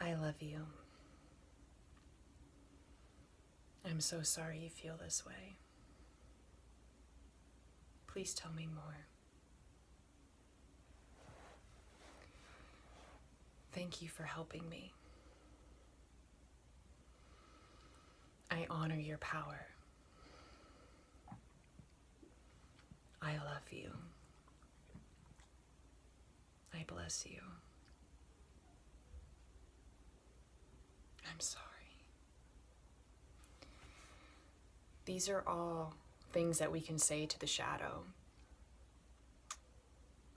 I love you. I'm so sorry you feel this way. Please tell me more. Thank you for helping me. I honor your power. I love you. I bless you. I'm sorry. These are all things that we can say to the shadow.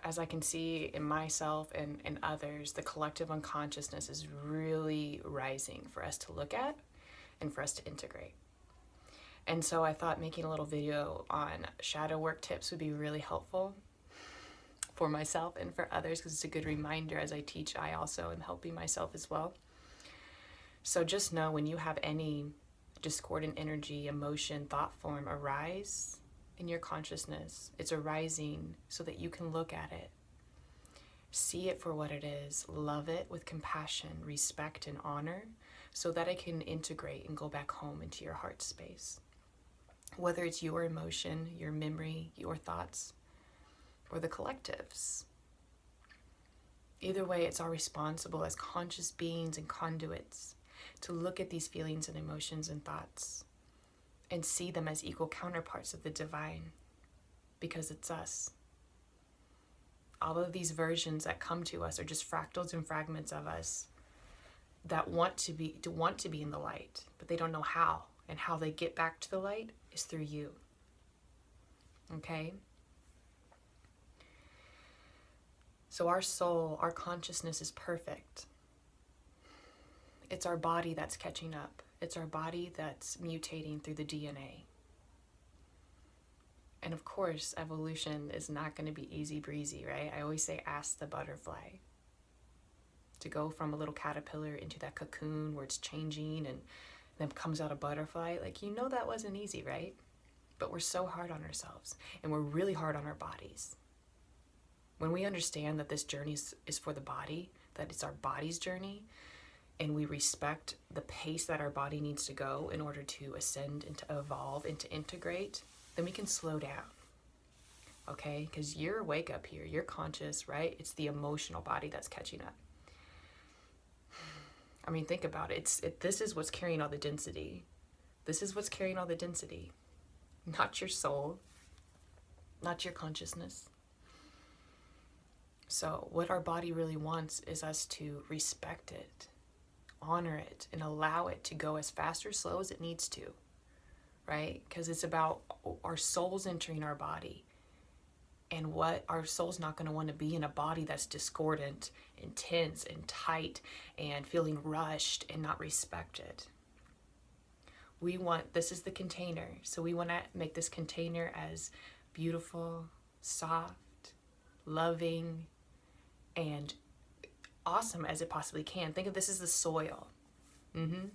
As I can see in myself and others, the collective unconsciousness is really rising for us to look at and for us to integrate. And so I thought making a little video on shadow work tips would be really helpful for myself and for others, because it's a good reminder. As I teach, I also am helping myself as well. So just know when you have any discordant energy, emotion, thought form arise in your consciousness, it's arising so that you can look at it, see it for what it is, love it with compassion, respect, and honor, so that it can integrate and go back home into your heart space. Whether it's your emotion, your memory, your thoughts, or the collectives. Either way, it's our responsible as conscious beings and conduits to look at these feelings and emotions and thoughts and see them as equal counterparts of the divine, because it's us. All of these versions that come to us are just fractals and fragments of us that want to be in the light, but they don't know how. And how they get back to the light is through you. Okay? So our soul, our consciousness is perfect. It's our body that's catching up. It's our body that's mutating through the DNA. And of course, evolution is not going to be easy breezy, right? I always say, ask the butterfly. To go from a little caterpillar into that cocoon where it's changing and then comes out a butterfly, like, you know that wasn't easy, right? But we're so hard on ourselves, and we're really hard on our bodies. When we understand that this journey is for the body, that it's our body's journey, and we respect the pace that our body needs to go in order to ascend and to evolve and to integrate, then we can slow down, okay? Because you're awake up here, you're conscious, right? It's the emotional body that's catching up. I mean, think about it. This is what's carrying all the density. This is what's carrying all the density. Not your soul, not your consciousness. So what our body really wants is us to respect it, honor it, and allow it to go as fast or slow as it needs to, right? Because it's about our souls entering our body. And what our soul's not going to want to be in a body that's discordant, intense, and tight, and feeling rushed and not respected. This is the container. So we want to make this container as beautiful, soft, loving, and awesome as it possibly can. Think of this as the soil. And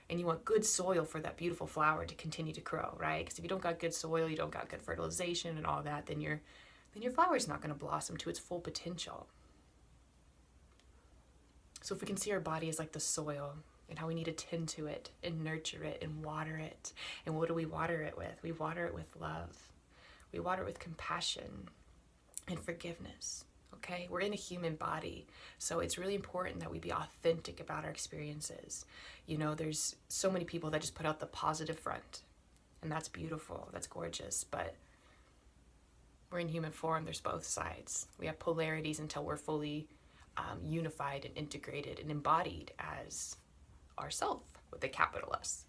you want good soil for that beautiful flower to continue to grow, right? Because if you don't got good soil, you don't got good fertilization and all that, then your flower is not going to blossom to its full potential. So if we can see our body as like the soil and how we need to tend to it and nurture it and water it. And what do we water it with? We water it with love. We water it with compassion and forgiveness. Okay? We're in a human body. So it's really important that we be authentic about our experiences. You know, there's so many people that just put out the positive front. And that's beautiful. That's gorgeous. But we're in human form. There's both sides. We have polarities until we're fully unified and integrated and embodied as ourself with a capital S.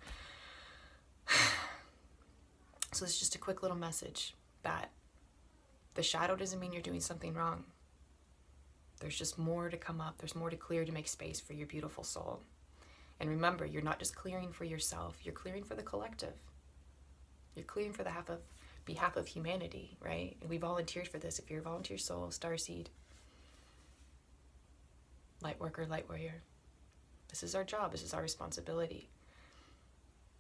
So it's just a quick little message that the shadow doesn't mean you're doing something wrong. There's just more to come up. There's more to clear to make space for your beautiful soul. And remember, you're not just clearing for yourself. You're clearing for the collective. You're clearing for the behalf of humanity, right? And we volunteered for this. If you're a volunteer soul, starseed, light worker, light warrior, this is our job. This is our responsibility.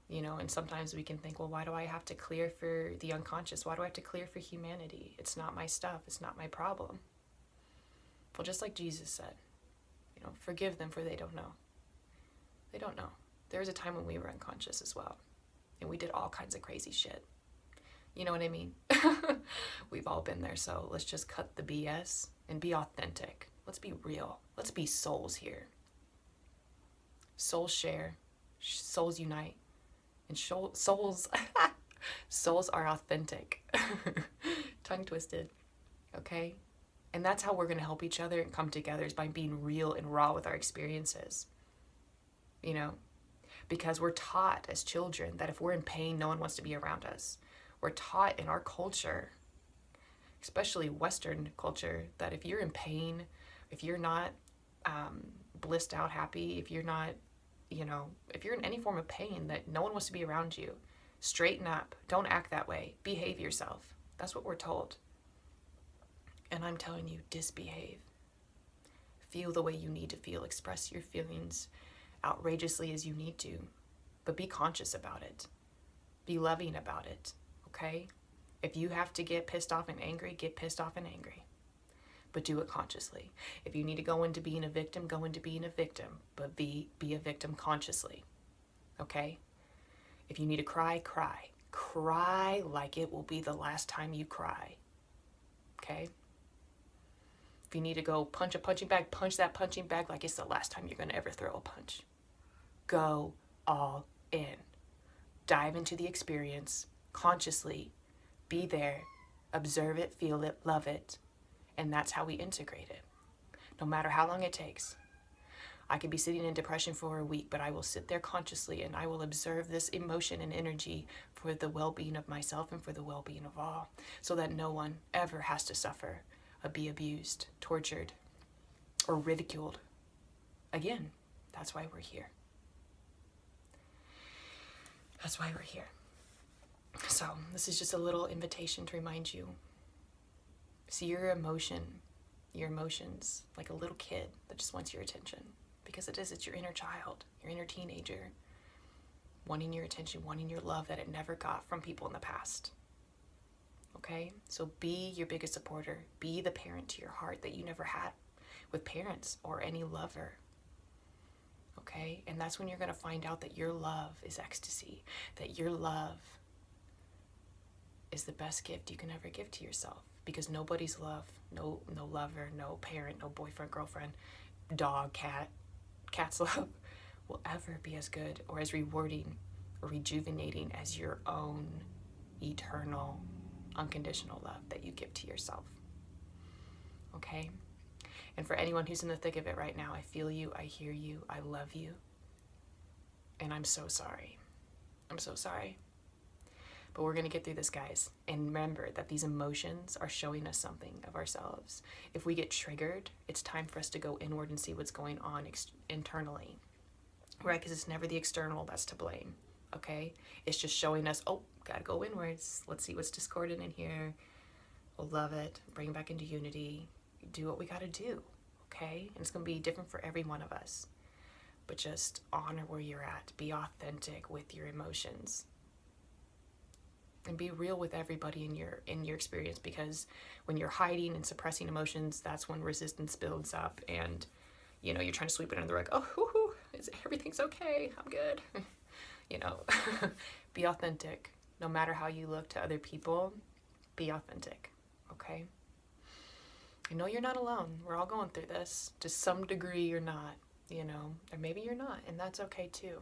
You know, and sometimes we can think, well, why do I have to clear for the unconscious? Why do I have to clear for humanity? It's not my stuff. It's not my problem. Well, just like Jesus said, you know, forgive them for they don't know. They don't know. There was a time when we were unconscious as well, and we did all kinds of crazy shit. You know what I mean? We've all been there, so let's just cut the BS and be authentic. Let's be real. Let's be souls here. Souls share, souls unite, and souls souls are authentic. Tongue twisted. Okay? And that's how we're going to help each other and come together, is by being real and raw with our experiences. You know? Because we're taught as children that if we're in pain, no one wants to be around us. We're taught in our culture, especially Western culture, that if you're in pain, if you're not blissed out happy, if you're not, you know, if you're in any form of pain, that no one wants to be around you. Straighten up. Don't act that way. Behave yourself. That's what we're told. And I'm telling you, disbehave. Feel the way you need to feel. Express your feelings outrageously as you need to. But be conscious about it. Be loving about it. Okay? If you have to get pissed off and angry, get pissed off and angry. But do it consciously. If you need to go into being a victim, go into being a victim. But be a victim consciously. Okay? If you need to cry, cry. Cry like it will be the last time you cry. Okay? If you need to go punch a punching bag, punch that punching bag like it's the last time you're going to ever throw a punch. Go all in. Dive into the experience consciously. Be there. Observe it, feel it, love it. And that's how we integrate it. No matter how long it takes. I could be sitting in depression for a week, but I will sit there consciously and I will observe this emotion and energy for the well-being of myself and for the well-being of all, so that no one ever has to suffer or be abused, tortured, or ridiculed. Again, that's why we're here. That's why we're here. So this is just a little invitation to remind you. See your emotions, like a little kid that just wants your attention. Because it's your inner child, your inner teenager, wanting your attention, wanting your love that it never got from people in the past. Okay? So be your biggest supporter. Be the parent to your heart that you never had with parents or any lover. Okay? And that's when you're going to find out that your love is ecstasy, that your love is the best gift you can ever give to yourself. Because nobody's love, no lover, no parent, no boyfriend, girlfriend, dog, cat's love will ever be as good or as rewarding or rejuvenating as your own eternal, unconditional love that you give to yourself. Okay? And for anyone who's in the thick of it right now, I feel you, I hear you, I love you, and I'm so sorry. I'm so sorry. But we're going to get through this, guys. And remember that these emotions are showing us something of ourselves. If we get triggered, it's time for us to go inward and see what's going on internally. Right? Because it's never the external that's to blame. Okay? It's just showing us, oh, gotta go inwards. Let's see what's discordant in here. We'll love it. Bring it back into unity. Do what we gotta do. Okay? And it's going to be different for every one of us. But just honor where you're at. Be authentic with your emotions. And be real with everybody in your experience, because when you're hiding and suppressing emotions, that's when resistance builds up, and you know you're trying to sweep it under the rug. Oh, everything's okay. I'm good. You know, be authentic. No matter how you look to other people, be authentic. Okay. I know you're not alone. We're all going through this to some degree. You're not. You know, or maybe you're not, and that's okay too.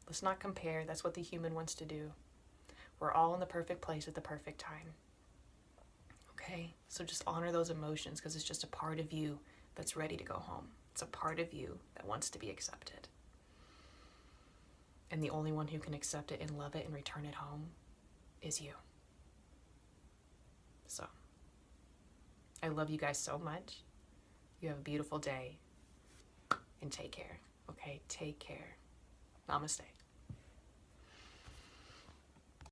Let's not compare. That's what the human wants to do. We're all in the perfect place at the perfect time. Okay? So just honor those emotions, because it's just a part of you that's ready to go home. It's a part of you that wants to be accepted. And the only one who can accept it and love it and return it home is you. So, I love you guys so much. You have a beautiful day. And take care. Okay? Take care. Namaste.